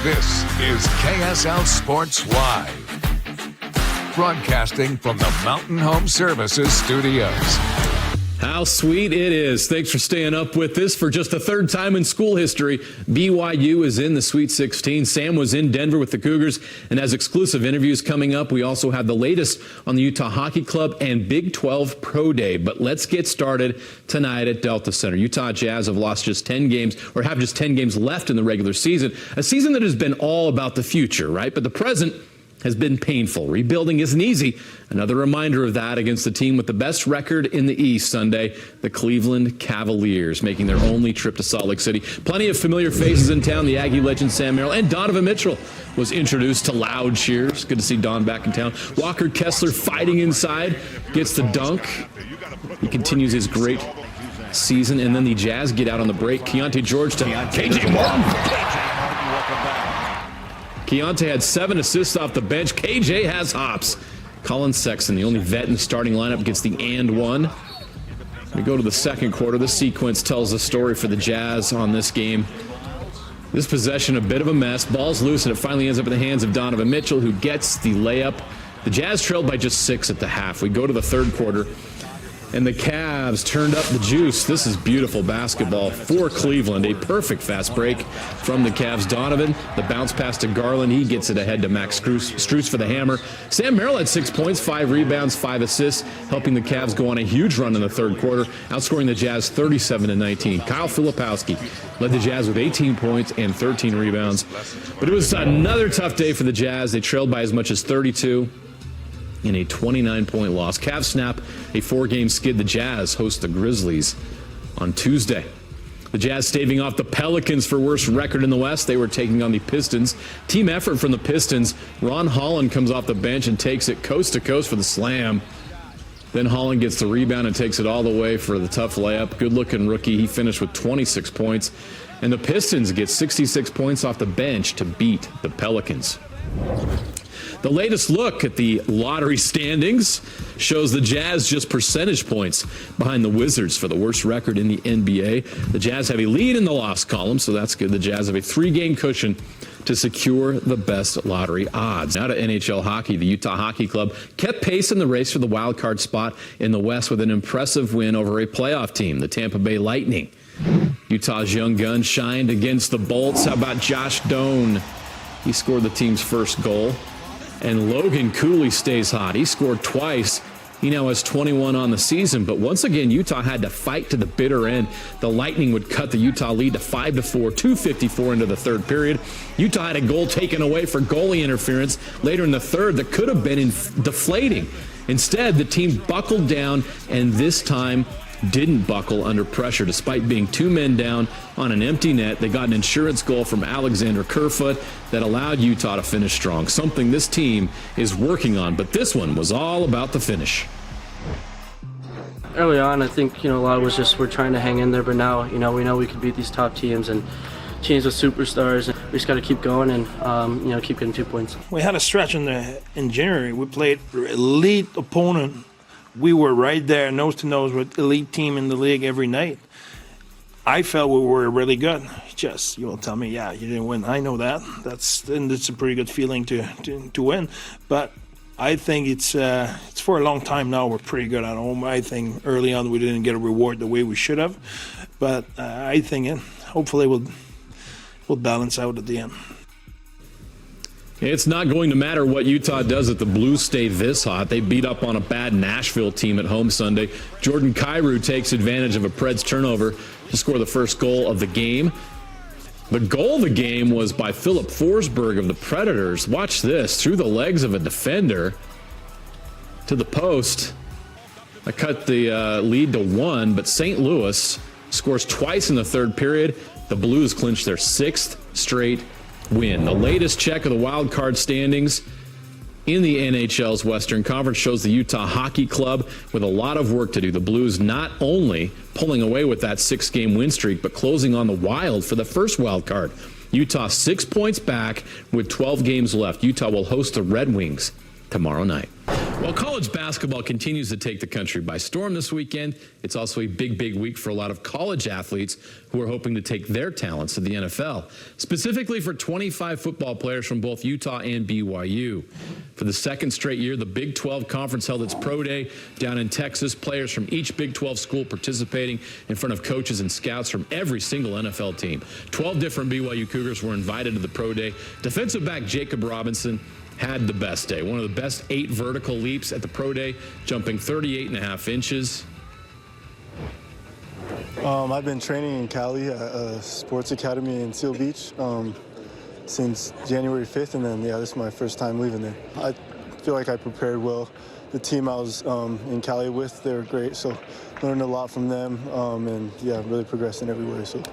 This is KSL Sports Live, broadcasting from the Mountain Home Services studios. How sweet it is. Thanks for staying up with this. For just the third time in school history, BYU is in the Sweet 16. Sam was in Denver with the Cougars and has exclusive interviews coming up. We also have the latest on the Utah Hockey Club and Big 12 Pro Day. But let's get started tonight at Delta Center. Utah Jazz have lost just 10 games, or have just 10 games left in the regular season. A season that has been all about the future, right? But the present has been painful. Rebuilding isn't easy. Another reminder of that against the team with the best record in the East Sunday, the Cleveland Cavaliers, making their only trip to Salt Lake City. Plenty of familiar faces in town. The Aggie legend Sam Merrill and Donovan Mitchell was introduced to loud cheers. Good to see Don back in town. Walker Kessler fighting inside, gets the dunk. He continues his great season, and then the Jazz get out on the break. Keontae George to KJ Martin. Keontae had 7 assists off the bench. KJ has hops. Colin Sexton, the only vet in the starting lineup, gets the and one. We go to the second quarter. This sequence tells the story for the Jazz on this game. This possession, a bit of a mess. Ball's loose, and it finally ends up in the hands of Donovan Mitchell, who gets the layup. The Jazz trailed by just 6 at the half. We go to the third quarter, and the Cavs turned up the juice. This is beautiful basketball for Cleveland. A perfect fast break from the Cavs. Donovan, the bounce pass to Garland. He gets it ahead to Max Strus for the hammer. Sam Merrill had 6 points, 5 rebounds, 5 assists, helping the Cavs go on a huge run in the third quarter, outscoring the Jazz 37-19. Kyle Filipowski led the Jazz with 18 points and 13 rebounds. But it was another tough day for the Jazz. They trailed by as much as 32. In a 29-point loss. Cavs snap a 4-game skid. The Jazz host the Grizzlies on Tuesday. The Jazz staving off the Pelicans for worst record in the West. They were taking on the Pistons. Team effort from the Pistons. Ron Holland comes off the bench and takes it coast to coast for the slam. Then Holland gets the rebound and takes it all the way for the tough layup. Good-looking rookie. He finished with 26 points. And the Pistons get 66 points off the bench to beat the Pelicans. The latest look at the lottery standings shows the Jazz just percentage points behind the Wizards for the worst record in the NBA. The Jazz have a lead in the loss column, so that's good. The Jazz have a 3-game cushion to secure the best lottery odds. Now to NHL hockey. The Utah Hockey Club kept pace in the race for the wild card spot in the West with an impressive win over a playoff team, the Tampa Bay Lightning. Utah's young gun shined against the Bolts. How about Josh Doan? He scored the team's first goal. And Logan Cooley stays hot. He scored twice. He now has 21 on the season. But once again, Utah had to fight to the bitter end. The Lightning would cut the Utah lead to 5-4, 2:54 into the third period. Utah had a goal taken away for goalie interference later in the third that could have been deflating. Instead, the team buckled down, and this time didn't buckle under pressure. Despite being 2 men down on an empty net, they got an insurance goal from Alexander Kerfoot that allowed Utah to finish strong, something this team is working on. But this one was all about the finish. Early on, I think, a lot was just we're trying to hang in there, but now, we know we can beat these top teams and teams with superstars. We just got to keep going and, keep getting 2 points. We had a stretch in January. We played elite opponent. We were right there, nose to nose with elite team in the league every night. I felt we were really good. Just, you will tell me, yeah, you didn't win. I know that. It's a pretty good feeling to win. But I think it's for a long time now we're pretty good at home. I think early on we didn't get a reward the way we should have. But I think hopefully we'll balance out at the end. It's not going to matter what Utah does if the Blues stay this hot. They beat up on a bad Nashville team at home Sunday. Jordan Kyrou takes advantage of a Preds turnover to score the first goal of the game. The goal of the game was by Philip Forsberg of the Predators. Watch this. Through the legs of a defender to the post. I cut the lead to 1, but St. Louis scores twice in the third period. The Blues clinch their 6th straight win. The latest check of the wild card standings in the NHL's Western Conference shows the Utah Hockey Club with a lot of work to do. The Blues not only pulling away with that 6-game win streak, but closing on the Wild for the first wild card. Utah 6 points back with 12 games left. Utah will host the Red Wings tomorrow night. While college basketball continues to take the country by storm this weekend, it's also a big week for a lot of college athletes who are hoping to take their talents to the NFL, specifically for 25 football players from both Utah and BYU. For the second straight year, the Big 12 Conference held its Pro Day down in Texas. Players from each Big 12 school participating in front of coaches and scouts from every single NFL team. 12 different BYU Cougars were invited to the Pro Day. Defensive back Jacob Robinson had the best day. One of the best 8 vertical leaps at the Pro Day, jumping 38.5 inches. I've been training in Cali at a sports academy in Seal Beach since January 5th, and then, this is my first time leaving there. I feel like I prepared well. The team I was in Cali with, they were great, so learned a lot from them, and, really progressed in every way. So.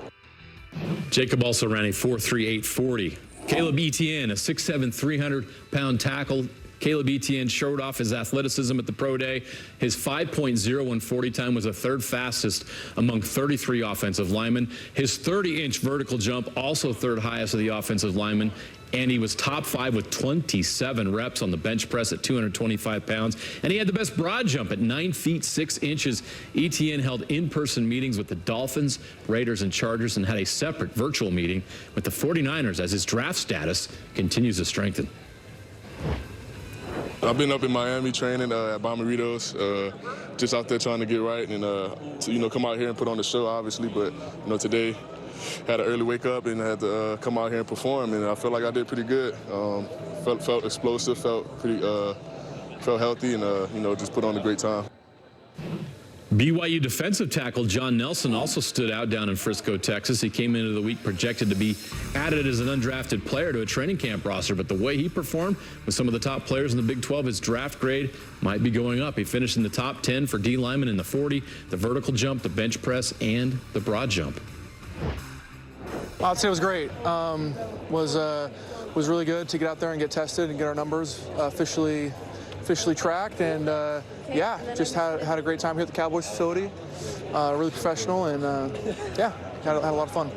Jacob also ran a 4.38 40. Caleb Etienne, a 6'7", 300-pound tackle. Caleb Etienne showed off his athleticism at the Pro Day. His 5.01 40 time was the third fastest among 33 offensive linemen. His 30-inch vertical jump, also third highest of the offensive linemen. And he was top 5 with 27 reps on the bench press at 225 pounds. And he had the best broad jump at 9 feet 6 inches. Etienne held in-person meetings with the Dolphins, Raiders, and Chargers, and had a separate virtual meeting with the 49ers as his draft status continues to strengthen. I've been up in Miami training at Bomberitos, just out there trying to get right and to, come out here and put on the show, obviously. But today had an early wake up and had to come out here and perform, and I felt like I did pretty good. Felt explosive, felt healthy, and just put on a great time. BYU defensive tackle John Nelson also stood out down in Frisco, Texas. He came into the week projected to be added as an undrafted player to a training camp roster, but the way he performed with some of the top players in the Big 12, his draft grade might be going up. He finished in the top 10 for D lineman in the 40, the vertical jump, the bench press, and the broad jump. I'd say it was great. Was really good to get out there and get tested and get our numbers officially tracked, and just had a great time here at the Cowboys facility. Really professional, and had a lot of fun.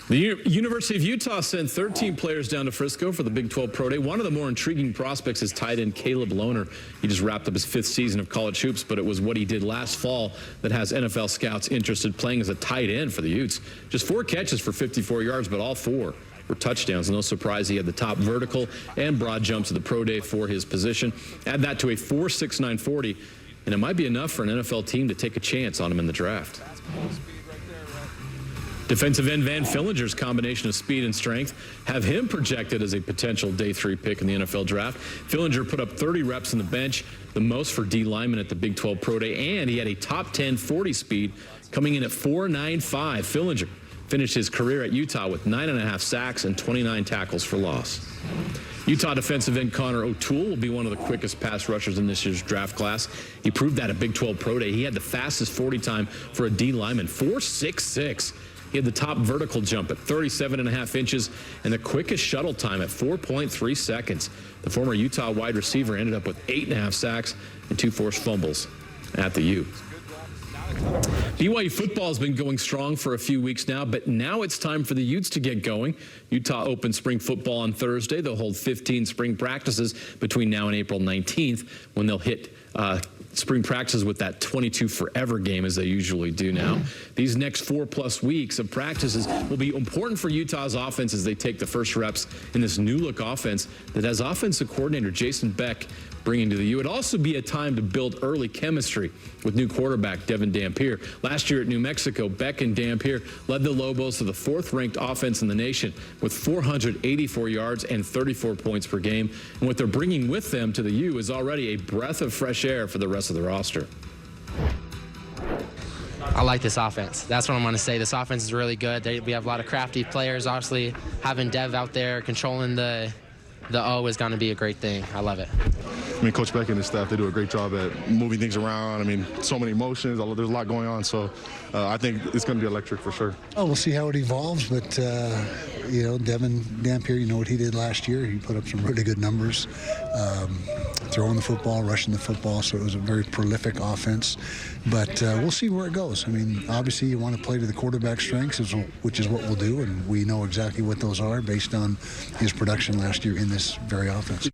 The University of Utah sent 13 players down to Frisco for the Big 12 Pro Day. One of the more intriguing prospects is tight end Caleb Lohner. He just wrapped up his 5th season of college hoops, but it was what he did last fall that has NFL scouts interested, playing as a tight end for the Utes. Just 4 catches for 54 yards, but all 4 were touchdowns. No surprise he had the top vertical and broad jumps of the Pro Day for his position. Add that to a 4.69 40, and it might be enough for an NFL team to take a chance on him in the draft. Defensive end Van Fillinger's combination of speed and strength have him projected as a potential day 3 pick in the NFL draft. Fillinger put up 30 reps on the bench, the most for D lineman at the Big 12 Pro Day, and he had a top 10 40 speed coming in at 4.95. Fillinger finished his career at Utah with 9.5 sacks and 29 tackles for loss. Utah defensive end Connor O'Toole will be one of the quickest pass rushers in this year's draft class. He proved that at Big 12 Pro Day. He had the fastest 40 time for a D lineman, 4.66. He had the top vertical jump at 37.5 inches and the quickest shuttle time at 4.3 seconds. The former Utah wide receiver ended up with 8.5 sacks and 2 forced fumbles at the U. BYU football has been going strong for a few weeks now, but now it's time for the Utes to get going. Utah opens spring football on Thursday. They'll hold 15 spring practices between now and April 19th, when they'll hit spring practices with that 22 forever game, as they usually do now. These next 4+ weeks of practices will be important for Utah's offense as they take the first reps in this new look offense that has offensive coordinator Jason Beck bringing to the U. It'd also be a time to build early chemistry with new quarterback Devin Dampier. Last year at New Mexico, Beck and Dampier led the Lobos to the 4th-ranked offense in the nation with 484 yards and 34 points per game. And what they're bringing with them to the U is already a breath of fresh air for the rest of the roster. I like this offense. That's what I'm going to say. This offense is really good. We have a lot of crafty players. Obviously, having Dev out there controlling the O is going to be a great thing. I love it. I mean, Coach Beck and his staff, they do a great job at moving things around. I mean, so many emotions. There's a lot going on. So I think it's going to be electric for sure. Oh, we'll see how it evolves. But, Devin Dampier, what he did last year. He put up some really good numbers, throwing the football, rushing the football. So it was a very prolific offense. But we'll see where it goes. I mean, obviously you want to play to the quarterback's strengths, which is what we'll do. And we know exactly what those are based on his production last year in this very offense.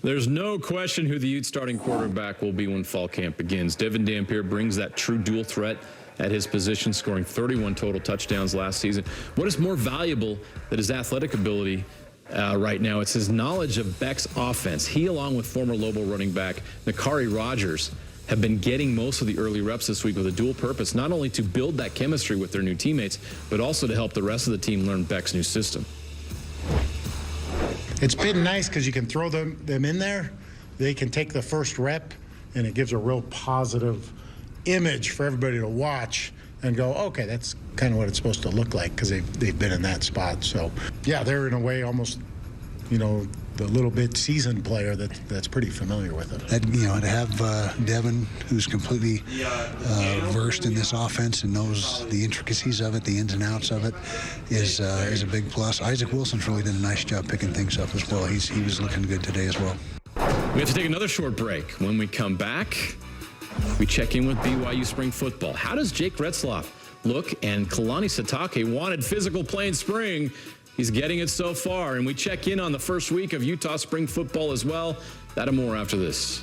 There's no question who the Ute starting quarterback will be when fall camp begins. Devin Dampier brings that true dual threat at his position, scoring 31 total touchdowns last season. What is more valuable than his athletic ability right now? It's his knowledge of Beck's offense. He, along with former Lobo running back Nakari Rogers, have been getting most of the early reps this week with a dual purpose, not only to build that chemistry with their new teammates, but also to help the rest of the team learn Beck's new system. It's been nice because you can throw them in there. They can take the first rep, and it gives a real positive image for everybody to watch and go, okay, that's kind of what it's supposed to look like, because they've been in that spot. So, yeah, they're in a way almost, you know, the little bit seasoned player that's pretty familiar with it. And, you know, to have Devin, who's completely versed in this offense and knows the intricacies of it, the ins and outs of it, is a big plus. Isaac Wilson's really done a nice job picking things up as well. He was looking good today as well. We have to take another short break. When we come back, we check in with BYU spring football. How does Jake Retzloff look? And Kalani Sitake wanted physical play in spring. He's getting it so far. And we check in on the first week of Utah spring football as well. That and more after this.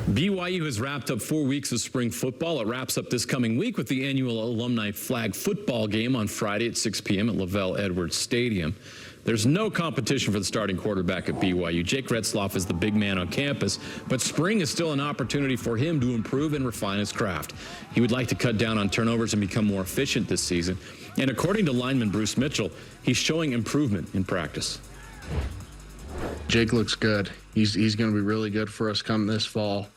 BYU has wrapped up 4 weeks of spring football. It wraps up this coming week with the annual alumni flag football game on Friday at 6 p.m. at Lavelle Edwards Stadium. There's no competition for the starting quarterback at BYU. Jake Retzloff is the big man on campus, but spring is still an opportunity for him to improve and refine his craft. He would like to cut down on turnovers and become more efficient this season. And according to lineman Bruce Mitchell, he's showing improvement in practice. Jake looks good. He's going to be really good for us come this fall.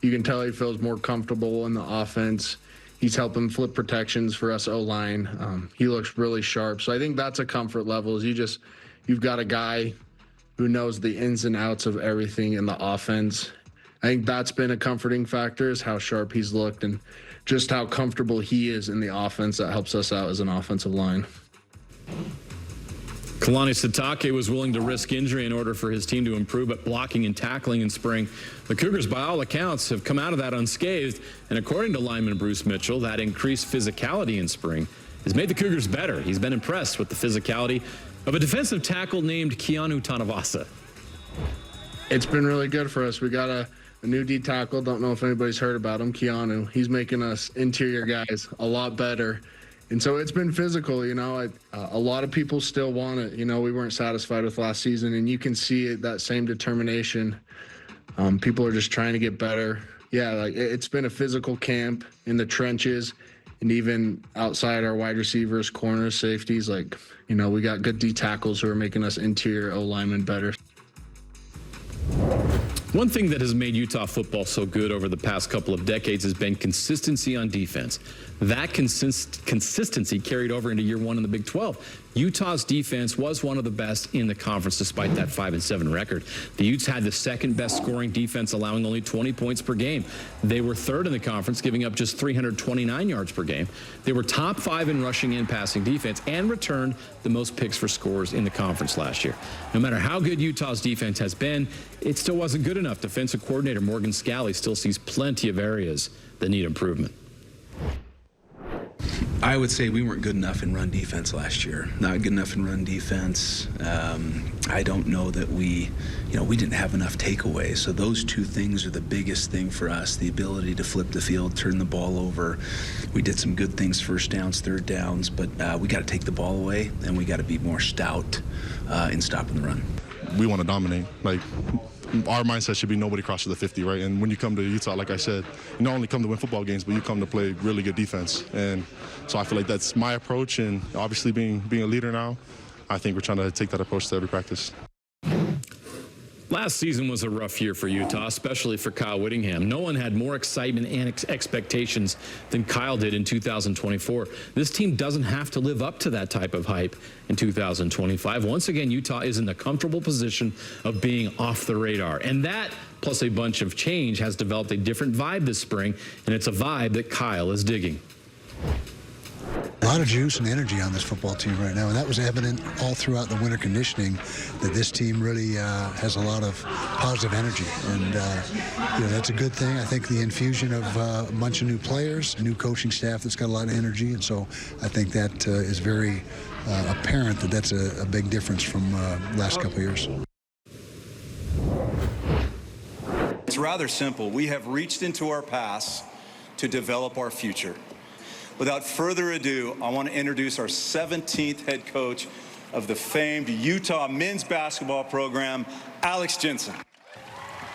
You can tell he feels more comfortable in the offense. He's helping flip protections for us O-line. He looks really sharp. So I think that's a comfort level, is you've got a guy who knows the ins and outs of everything in the offense. I think that's been a comforting factor, is how sharp he's looked and just how comfortable he is in the offense. That helps us out as an offensive line. Kalani Sitake was willing to risk injury in order for his team to improve at blocking and tackling in spring. The Cougars, by all accounts, have come out of that unscathed. And according to lineman Bruce Mitchell, that increased physicality in spring has made the Cougars better. He's been impressed with the physicality of a defensive tackle named Keanu Tanavasa. It's been really good for us. We got a new D tackle. Don't know if anybody's heard about him, Keanu. He's making us interior guys a lot better. And so it's been physical, you know. A lot of people still want it. You know, we weren't satisfied with last season, and you can see it, that same determination. People are just trying to get better. Yeah, like it's been a physical camp in the trenches, and even outside our wide receivers, corners, safeties. Like, you know, we got good D tackles who are making us interior O linemen better. One thing that has made Utah football so good over the past couple of decades has been consistency on defense. That consistency carried over into year one in the Big 12. Utah's defense was one of the best in the conference despite that 5-7 record. The Utes had the second best scoring defense, allowing only 20 points per game. They were third in the conference, giving up just 329 yards per game. They were top 5 in rushing and passing defense and returned the most picks for scores in the conference last year. No matter how good Utah's defense has been, it still wasn't good enough. Defensive coordinator Morgan Scalley still sees plenty of areas that need improvement. I would say we weren't good enough in run defense last year. Not good enough in run defense. I don't know that we didn't have enough takeaways. So those two things are the biggest thing for us, the ability to flip the field, turn the ball over. We did some good things, first downs, third downs, but we got to take the ball away, and we got to be more stout in stopping the run. We want to dominate. Like, our mindset should be nobody crosses the 50, right? And when you come to Utah, like I said, you not only come to win football games, but you come to play really good defense. And so I feel like that's my approach. And obviously being a leader now, I think we're trying to take that approach to every practice. Last season was a rough year for Utah, especially for Kyle Whittingham. No one had more excitement and expectations than Kyle did in 2024. This team doesn't have to live up to that type of hype in 2025. Once again, Utah is in the comfortable position of being off the radar. And that, plus a bunch of change, has developed a different vibe this spring, and it's a vibe that Kyle is digging. A lot of juice and energy on this football team right now, and that was evident all throughout the winter conditioning, that this team really has a lot of positive energy, and that's a good thing. I think the infusion of a bunch of new players, a new coaching staff that's got a lot of energy, and so I think that is very apparent that that's a big difference from last couple of years. It's rather simple. We have reached into our past to develop our future. Without further ado, I want to introduce our 17th head coach of the famed Utah men's basketball program, Alex Jensen.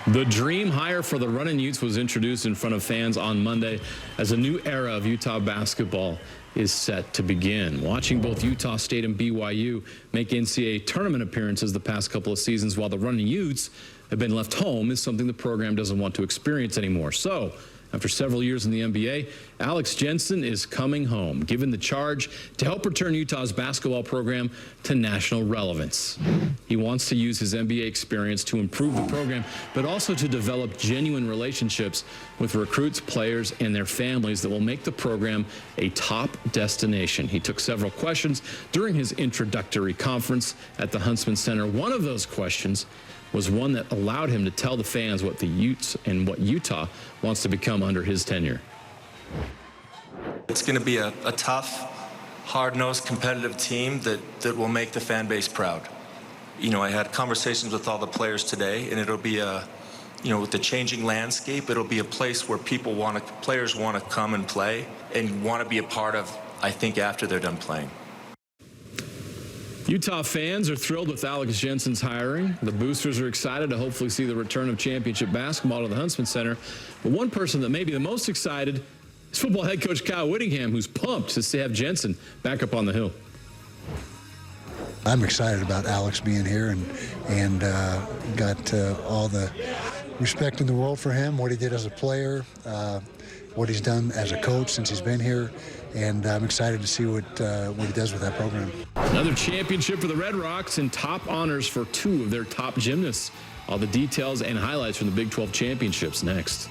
The dream hire for the Runnin' Utes was introduced in front of fans on Monday as a new era of Utah basketball is set to begin. Watching both Utah State and BYU make NCAA tournament appearances the past couple of seasons while the Runnin' Utes have been left home is something the program doesn't want to experience anymore. So, after several years in the NBA, Alex Jensen is coming home, given the charge to help return Utah's basketball program to national relevance. He wants to use his NBA experience to improve the program, but also to develop genuine relationships with recruits, players, and their families that will make the program a top destination. He took several questions during his introductory conference at the Huntsman Center. One of those questions was one that allowed him to tell the fans what the Utes and what Utah wants to become under his tenure. It's going to be a tough, hard-nosed, competitive team that will make the fan base proud. I had conversations with all the players today, and it'll be with the changing landscape, it'll be a place where players want to come and play and want to be a part of, I think, after they're done playing. Utah fans are thrilled with Alex Jensen's hiring. The boosters are excited to hopefully see the return of championship basketball to the Huntsman Center. But one person that may be the most excited is football head coach Kyle Whittingham, who's pumped to have Jensen back up on the hill. I'm excited about Alex being here and got all the respect in the world for him, what he did as a player, what he's done as a coach since he's been here. And I'm excited to see what he does with that program. Another championship for the Red Rocks and top honors for two of their top gymnasts. All the details and highlights from the Big 12 championships next.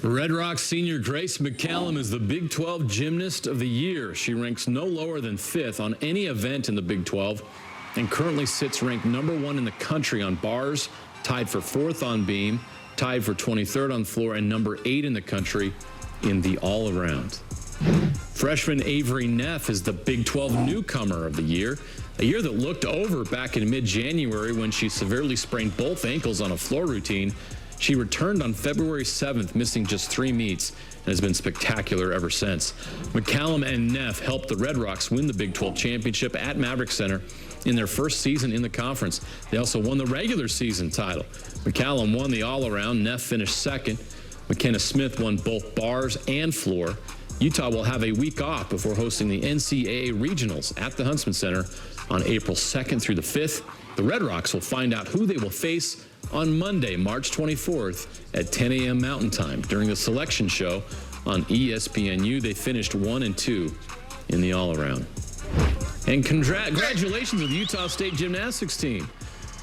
Red Rocks senior Grace McCallum is the Big 12 Gymnast of the Year. She ranks no lower than 5th on any event in the Big 12 and currently sits ranked #1 in the country on bars, tied for 4th on beam, tied for 23rd on floor, and #8 in the country in the all-around. Freshman Avery Neff is the Big 12 Newcomer of the Year, a year that looked over back in mid-January when she severely sprained both ankles on a floor routine. She returned on February 7th, missing just 3 meets, and has been spectacular ever since. McCallum and Neff helped the Red Rocks win the Big 12 championship at Maverick Center in their first season in the conference. They also won the regular season title. McCallum won the all-around. Neff finished 2nd. McKenna Smith won both bars and floor. Utah will have a week off before hosting the NCAA Regionals at the Huntsman Center on April 2nd through the 5th. The Red Rocks will find out who they will face on Monday, March 24th at 10 a.m. Mountain Time. During the selection show on ESPNU, they finished 1 and 2 in the all-around. And congratulations to the Utah State gymnastics team.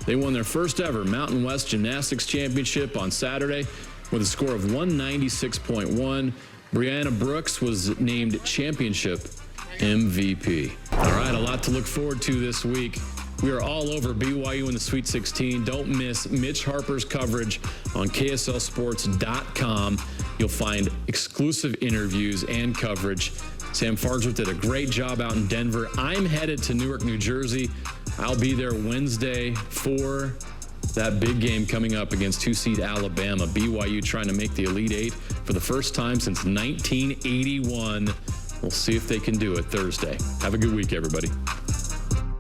They won their first ever Mountain West Gymnastics Championship on Saturday with a score of 196.1. Brianna Brooks was named championship MVP. All right, a lot to look forward to this week. We are all over BYU in the Sweet 16. Don't miss Mitch Harper's coverage on KSLSports.com. You'll find exclusive interviews and coverage. Sam Farnsworth did a great job out in Denver. I'm headed to Newark, New Jersey. I'll be there Wednesday for that big game coming up against 2-seed Alabama. BYU trying to make the Elite Eight for the first time since 1981. We'll see if they can do it Thursday. Have a good week, everybody.